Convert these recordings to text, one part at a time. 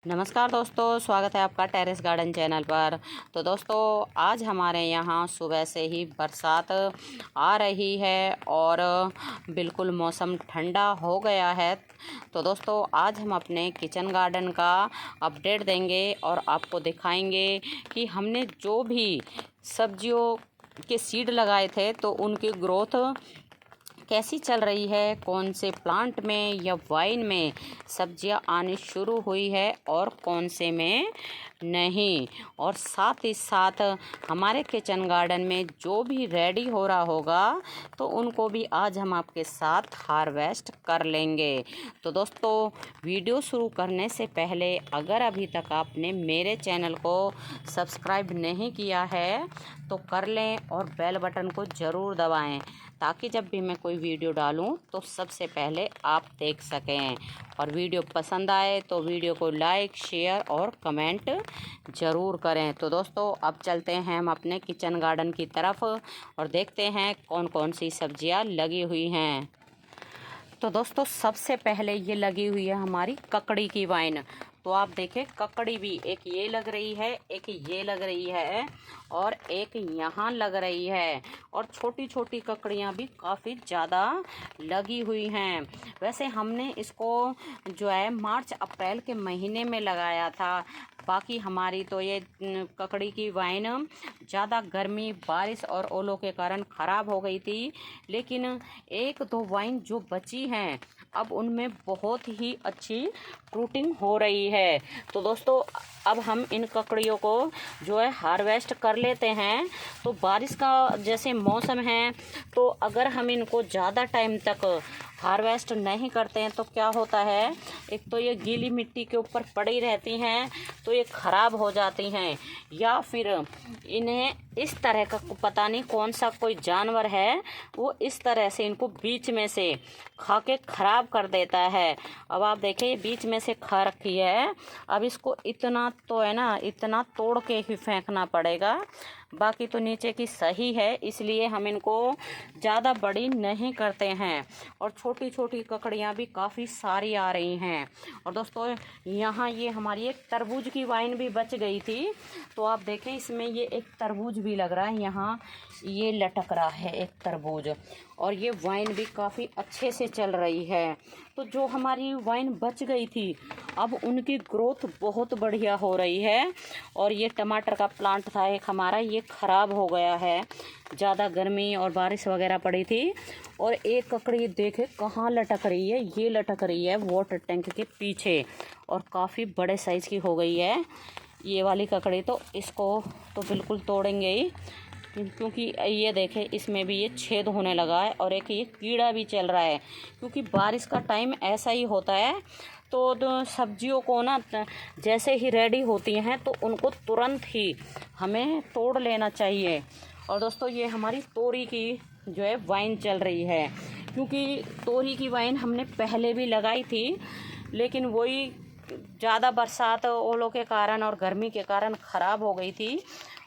नमस्कार दोस्तों, स्वागत है आपका टेरेस गार्डन चैनल पर। तो दोस्तों, आज हमारे यहाँ सुबह से ही बरसात आ रही है और बिल्कुल मौसम ठंडा हो गया है। तो दोस्तों, आज हम अपने किचन गार्डन का अपडेट देंगे और आपको दिखाएंगे कि हमने जो भी सब्जियों के सीड लगाए थे तो उनकी ग्रोथ कैसी चल रही है, कौन से प्लांट में या वाइन में सब्जियां आनी शुरू हुई है और कौन से में नहीं। और साथ ही साथ हमारे किचन गार्डन में जो भी रेडी हो रहा होगा तो उनको भी आज हम आपके साथ हार्वेस्ट कर लेंगे। तो दोस्तों, वीडियो शुरू करने से पहले अगर अभी तक आपने मेरे चैनल को सब्सक्राइब नहीं किया है तो कर लें और बेल बटन को ज़रूर दबाएं ताकि जब भी मैं कोई वीडियो डालूं तो सबसे पहले आप देख सकें। और वीडियो पसंद आए तो वीडियो को लाइक, शेयर और कमेंट ज़रूर करें। तो दोस्तों, अब चलते हैं हम अपने किचन गार्डन की तरफ और देखते हैं कौन कौन सी सब्जियां लगी हुई हैं। तो दोस्तों, सबसे पहले ये लगी हुई है हमारी ककड़ी की वाइन। तो आप देखें, ककड़ी भी एक ये लग रही है, एक ये लग रही है और एक यहाँ लग रही है। और छोटी छोटी ककड़ियाँ भी काफ़ी ज़्यादा लगी हुई हैं। वैसे हमने इसको जो है मार्च अप्रैल के महीने में लगाया था। बाकी हमारी तो ये ककड़ी की वाइन ज़्यादा गर्मी, बारिश और ओलों के कारण ख़राब हो गई थी। लेकिन एक दो वाइन जो बची हैं अब उनमें बहुत ही अच्छी फ्रूटिंग हो रही है। तो दोस्तों, अब हम इन ककड़ियों को जो है हार्वेस्ट कर लेते हैं। तो बारिश का जैसे मौसम है तो अगर हम इनको ज़्यादा टाइम तक हार्वेस्ट नहीं करते हैं तो क्या होता है, एक तो ये गीली मिट्टी के ऊपर पड़ी रहती हैं तो ये ख़राब हो जाती हैं, या फिर इन्हें इस तरह का पता नहीं कौन सा कोई जानवर है वो इस तरह से इनको बीच में से खा के ख़राब कर देता है। अब आप देखिए, ये बीच में से खा रखी है। अब इसको इतना तो है ना, इतना तोड़ के ही फेंकना पड़ेगा। बाकी तो नीचे की सही है, इसलिए हम इनको ज़्यादा बड़ी नहीं करते हैं। और छोटी छोटी ककड़ियाँ भी काफ़ी सारी आ रही हैं। और दोस्तों, यहाँ ये हमारी एक तरबूज की वाइन भी बच गई थी। तो आप देखें, इसमें ये एक तरबूज भी लग रहा है, यहाँ ये लटक रहा है एक तरबूज। और ये वाइन भी काफ़ी अच्छे से चल रही है। तो जो हमारी वाइन बच गई थी अब उनकी ग्रोथ बहुत बढ़िया हो रही है। और ये टमाटर का प्लांट था एक हमारा, ये ख़राब हो गया है, ज़्यादा गर्मी और बारिश वगैरह पड़ी थी। और एक ककड़ी देखे कहाँ लटक रही है, ये लटक रही है वाटर टैंक के पीछे और काफ़ी बड़े साइज़ की हो गई है ये वाली ककड़ी। तो इसको तो बिल्कुल तोड़ेंगे ही, क्योंकि ये देखें इसमें भी ये छेद होने लगा है और एक ये कीड़ा भी चल रहा है। क्योंकि बारिश का टाइम ऐसा ही होता है तो सब्जियों को ना जैसे ही रेडी होती हैं तो उनको तुरंत ही हमें तोड़ लेना चाहिए। और दोस्तों, ये हमारी तोरी की जो है वाइन चल रही है, क्योंकि तोरी की वाइन हमने पहले भी लगाई थी लेकिन वही ज़्यादा बरसात, ओलों के कारण और गर्मी के कारण ख़राब हो गई थी।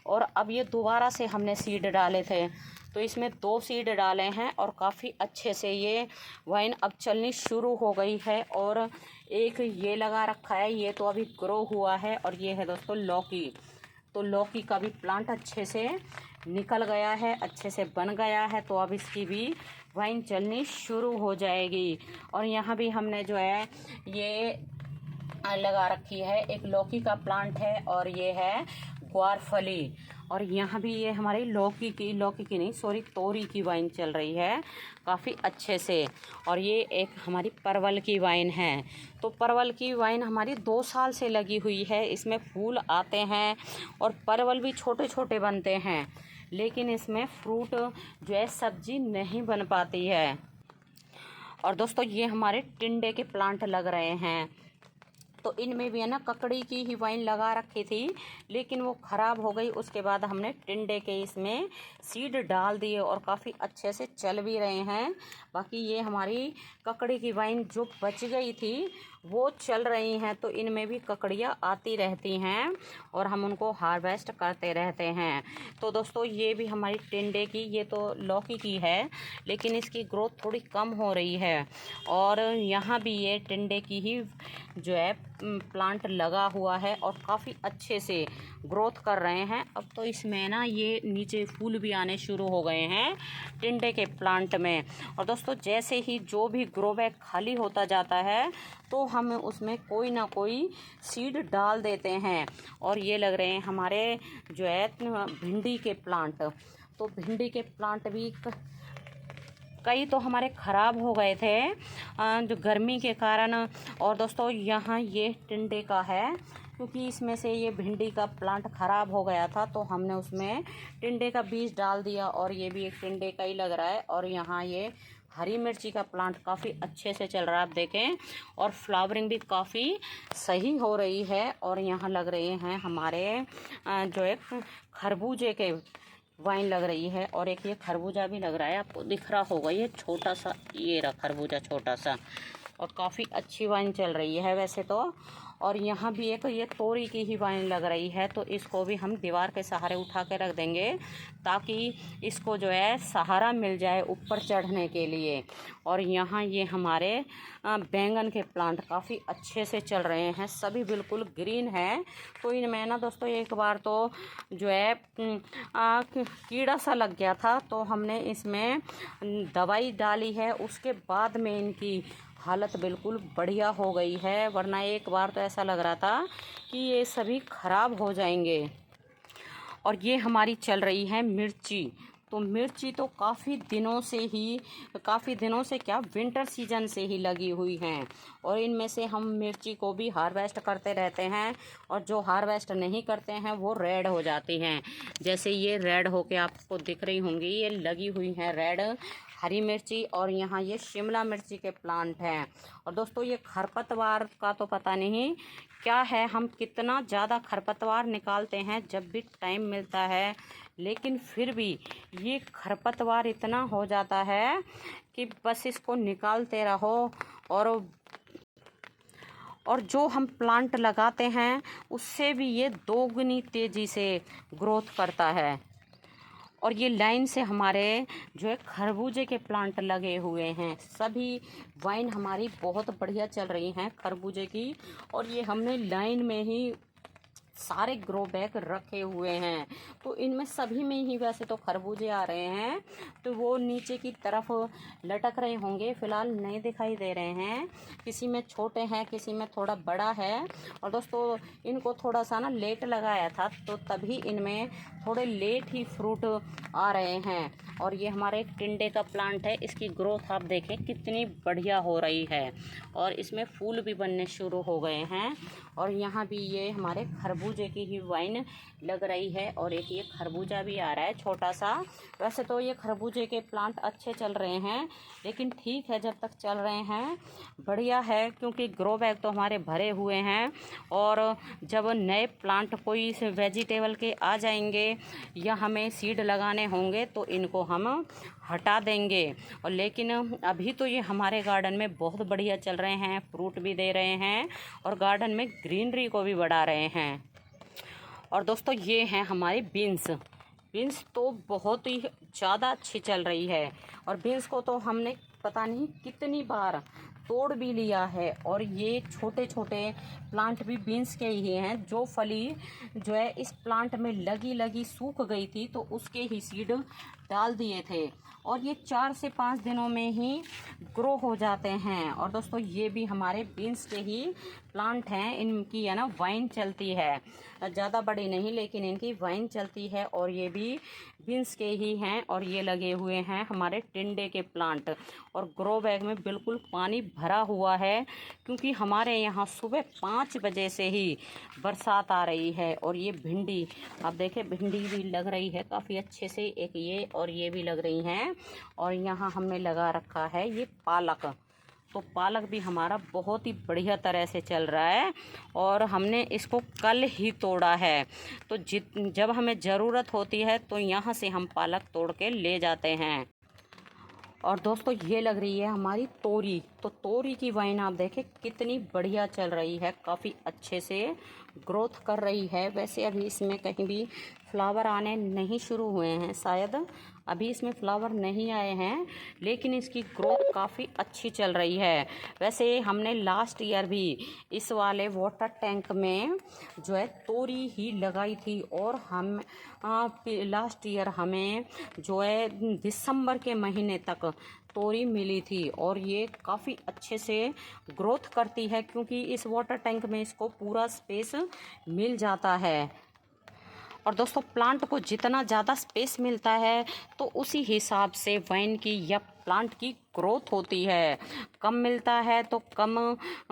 और अब ये दोबारा से हमने सीड डाले थे तो इसमें 2 सीड डाले हैं और काफ़ी अच्छे से ये वाइन अब चलनी शुरू हो गई है। और एक ये लगा रखा है, ये तो अभी ग्रो हुआ है। और ये है दोस्तों लौकी। तो लौकी का भी प्लांट अच्छे से निकल गया है, अच्छे से बन गया है। तो अब इसकी भी वाइन चलनी शुरू हो जाएगी। और यहाँ भी हमने जो है ये लगा रखी है, एक लौकी का प्लांट है और ये है ग्वारफली। और यहाँ भी ये हमारी लौकी की नहीं, सॉरी, तोरी की वाइन चल रही है काफ़ी अच्छे से। और ये एक हमारी परवल की वाइन है। तो परवल की वाइन हमारी 2 साल से लगी हुई है, इसमें फूल आते हैं और परवल भी छोटे छोटे बनते हैं, लेकिन इसमें फ्रूट जो है सब्जी नहीं बन पाती है। और दोस्तों, ये हमारे टिंडे के प्लांट लग रहे हैं। तो इनमें भी है ना ककड़ी की ही वाइन लगा रखी थी लेकिन वो ख़राब हो गई। उसके बाद हमने टिंडे के इसमें सीड डाल दिए और काफ़ी अच्छे से चल भी रहे हैं। बाकी ये हमारी ककड़ी की वाइन जो बच गई थी वो चल रही हैं, तो इनमें भी ककड़ियाँ आती रहती हैं और हम उनको हार्वेस्ट करते रहते हैं। तो दोस्तों ये भी हमारी टिंडे की, ये तो लौकी की है लेकिन इसकी ग्रोथ थोड़ी कम हो रही है। और यहाँ भी ये टिंडे की ही जो है प्लांट लगा हुआ है और काफ़ी अच्छे से ग्रोथ कर रहे हैं। अब तो इसमें ना ये नीचे फूल भी आने शुरू हो गए हैं टिंडे के प्लांट में। और दोस्तों जैसे ही जो भी ग्रो बैग खाली होता जाता है तो हम उसमें कोई ना कोई सीड डाल देते हैं। और ये लग रहे हैं हमारे जो है भिंडी के प्लांट। तो भिंडी के प्लांट भी कई तो हमारे ख़राब हो गए थे जो गर्मी के कारण। और दोस्तों यहाँ ये टिंडे का है, क्योंकि इसमें से ये भिंडी का प्लांट ख़राब हो गया था तो हमने उसमें टिंडे का बीज डाल दिया और ये भी एक टिंडे का ही लग रहा है। और यहाँ ये हरी मिर्ची का प्लांट काफ़ी अच्छे से चल रहा है, आप देखें, और फ्लावरिंग भी काफ़ी सही हो रही है। और यहाँ लग रहे हैं हमारे जो एक खरबूजे के वाइन लग रही है और एक ये खरबूजा भी लग रहा है, आपको दिख रहा होगा, ये छोटा सा, ये रहा खरबूजा छोटा सा, और काफ़ी अच्छी वाइन चल रही है वैसे तो। और यहाँ भी एक ये तोरी की ही वाइन लग रही है, तो इसको भी हम दीवार के सहारे उठा के रख देंगे ताकि इसको जो है सहारा मिल जाए ऊपर चढ़ने के लिए। और यहाँ ये हमारे बैंगन के प्लांट काफ़ी अच्छे से चल रहे हैं, सभी बिल्कुल ग्रीन है। तो इनमें ना दोस्तों एक बार तो जो है कीड़ा सा लग गया था, तो हमने इसमें दवाई डाली है, उसके बाद में इनकी हालत बिल्कुल बढ़िया हो गई है। वरना एक बार तो ऐसा लग रहा था कि ये सभी ख़राब हो जाएंगे। और ये हमारी चल रही है मिर्ची। तो मिर्ची तो काफ़ी दिनों से क्या विंटर सीजन से ही लगी हुई हैं और इनमें से हम मिर्ची को भी हार्वेस्ट करते रहते हैं। और जो हार्वेस्ट नहीं करते हैं वो रेड हो जाती हैं, जैसे ये रेड होके आपको दिख रही होंगी, ये लगी हुई हैं रेड हरी मिर्ची। और यहाँ ये शिमला मिर्ची के प्लांट हैं। और दोस्तों ये खरपतवार का तो पता नहीं क्या है, हम कितना ज़्यादा खरपतवार निकालते हैं जब भी टाइम मिलता है, लेकिन फिर भी ये खरपतवार इतना हो जाता है कि बस इसको निकालते रहो। और जो हम प्लांट लगाते हैं उससे भी ये दोगुनी तेज़ी से ग्रोथ करता है। और ये लाइन से हमारे जो है खरबूजे के प्लांट लगे हुए हैं, सभी वाइन हमारी बहुत बढ़िया चल रही हैं खरबूजे की। और ये हमने लाइन में ही सारे ग्रो बैग रखे हुए हैं, तो इनमें सभी में ही वैसे तो खरबूजे आ रहे हैं, तो वो नीचे की तरफ लटक रहे होंगे, फ़िलहाल नहीं दिखाई दे रहे हैं। किसी में छोटे हैं, किसी में थोड़ा बड़ा है। और दोस्तों इनको थोड़ा सा ना लेट लगाया था, तो तभी इनमें थोड़े लेट ही फ्रूट आ रहे हैं। और ये हमारे एक टिंडे का प्लांट है, इसकी ग्रोथ आप देखें कितनी बढ़िया हो रही है और इसमें फूल भी बनने शुरू हो गए हैं। और यहाँ भी ये हमारे खरबूजे की ही वाइन लग रही है और एक ये खरबूजा भी आ रहा है छोटा सा। वैसे तो ये खरबूजे के प्लांट अच्छे चल रहे हैं, लेकिन ठीक है जब तक चल रहे हैं बढ़िया है, क्योंकि ग्रो बैग तो हमारे भरे हुए हैं। और जब नए प्लांट कोई वेजिटेबल के आ जाएंगे या हमें सीड लगाने होंगे तो इनको हम हटा देंगे। और लेकिन अभी तो ये हमारे गार्डन में बहुत बढ़िया चल रहे हैं, फ्रूट भी दे रहे हैं और गार्डन में ग्रीनरी को भी बढ़ा रहे हैं। और दोस्तों ये हैं हमारी बीन्स तो बहुत ही ज़्यादा अच्छी चल रही है। और बीन्स को तो हमने पता नहीं कितनी बार तोड़ भी लिया है। और ये छोटे छोटे प्लांट भी बीन्स के ही हैं, जो फली जो है इस प्लांट में लगी सूख गई थी, तो उसके ही सीड डाल दिए थे और ये 4 से 5 दिनों में ही ग्रो हो जाते हैं। और दोस्तों ये भी हमारे बीन्स के ही प्लांट हैं, इनकी है ना वाइन चलती है, ज़्यादा बड़ी नहीं लेकिन इनकी वाइन चलती है। और ये भी बीन्स के ही हैं और ये लगे हुए हैं हमारे टिंडे के प्लांट। और ग्रो बैग में बिल्कुल पानी भरा हुआ है, क्योंकि हमारे यहाँ सुबह 5 बजे से ही बरसात आ रही है। और ये भिंडी आप देखें, भिंडी भी लग रही है काफ़ी अच्छे से, एक ये और ये भी लग रही हैं। और यहाँ हमने लगा रखा है ये पालक, तो पालक भी हमारा बहुत ही बढ़िया तरह से चल रहा है और हमने इसको कल ही तोड़ा है। तो जब हमें ज़रूरत होती है तो यहाँ से हम पालक तोड़ के ले जाते हैं। और दोस्तों ये लग रही है हमारी तोरी, तो तोरी की वाइन आप देखें कितनी बढ़िया चल रही है, काफ़ी अच्छे से ग्रोथ कर रही है। वैसे अभी इसमें कहीं भी फ्लावर आने नहीं शुरू हुए हैं, शायद अभी इसमें फ्लावर नहीं आए हैं, लेकिन इसकी ग्रोथ काफ़ी अच्छी चल रही है। वैसे हमने लास्ट ईयर भी इस वाले वाटर टैंक में जो है तोरी ही लगाई थी, और हम लास्ट ईयर हमें जो है दिसंबर के महीने तक तोरी मिली थी, और ये काफ़ी अच्छे से ग्रोथ करती है क्योंकि इस वाटर टैंक में इसको पूरा स्पेस मिल जाता है। और दोस्तों प्लांट को जितना ज़्यादा स्पेस मिलता है तो उसी हिसाब से वाइन की या प्लांट की ग्रोथ होती है। कम मिलता है तो कम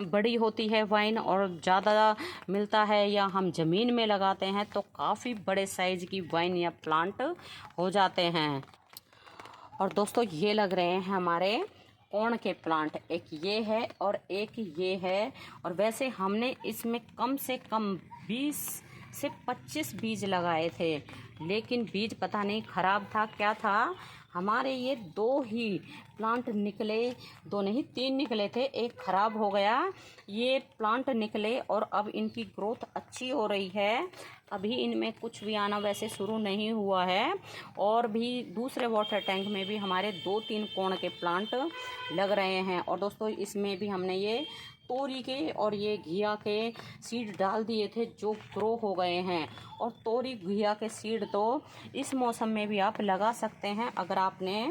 बड़ी होती है वाइन, और ज़्यादा मिलता है या हम ज़मीन में लगाते हैं तो काफ़ी बड़े साइज़ की वाइन या प्लांट हो जाते हैं। और दोस्तों ये लग रहे हैं हमारे कोण के प्लांट, एक ये है और एक ये है। और वैसे हमने इसमें कम से कम 20 से 25 बीज लगाए थे, लेकिन बीज पता नहीं ख़राब था क्या था, हमारे ये 2 ही प्लांट निकले, 2 नहीं 3 निकले थे, एक ख़राब हो गया। ये प्लांट निकले और अब इनकी ग्रोथ अच्छी हो रही है। अभी इनमें कुछ भी आना वैसे शुरू नहीं हुआ है, और भी दूसरे वाटर टैंक में भी हमारे 2-3 कोण के प्लांट लग रहे हैं। और दोस्तों इसमें भी हमने ये तोरी के और ये घिया के सीड डाल दिए थे जो ग्रो हो गए हैं। और तोरी घिया के सीड तो इस मौसम में भी आप लगा सकते हैं अगर आपने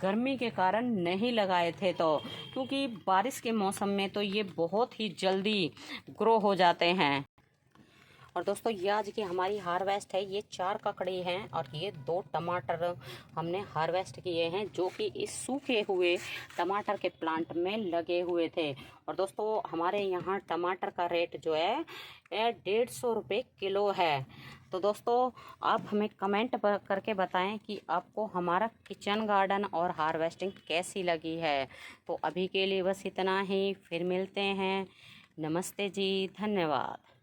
गर्मी के कारण नहीं लगाए थे तो, क्योंकि बारिश के मौसम में तो ये बहुत ही जल्दी ग्रो हो जाते हैं। और दोस्तों ये आज की हमारी हार्वेस्ट है, ये 4 ककड़ी हैं और ये 2 टमाटर हमने हार्वेस्ट किए हैं जो कि इस सूखे हुए टमाटर के प्लांट में लगे हुए थे। और दोस्तों हमारे यहाँ टमाटर का रेट जो है 150 रुपये किलो है। तो दोस्तों आप हमें कमेंट करके बताएं कि आपको हमारा किचन गार्डन और हार्वेस्टिंग कैसी लगी है। तो अभी के लिए बस इतना ही, फिर मिलते हैं। नमस्ते जी, धन्यवाद।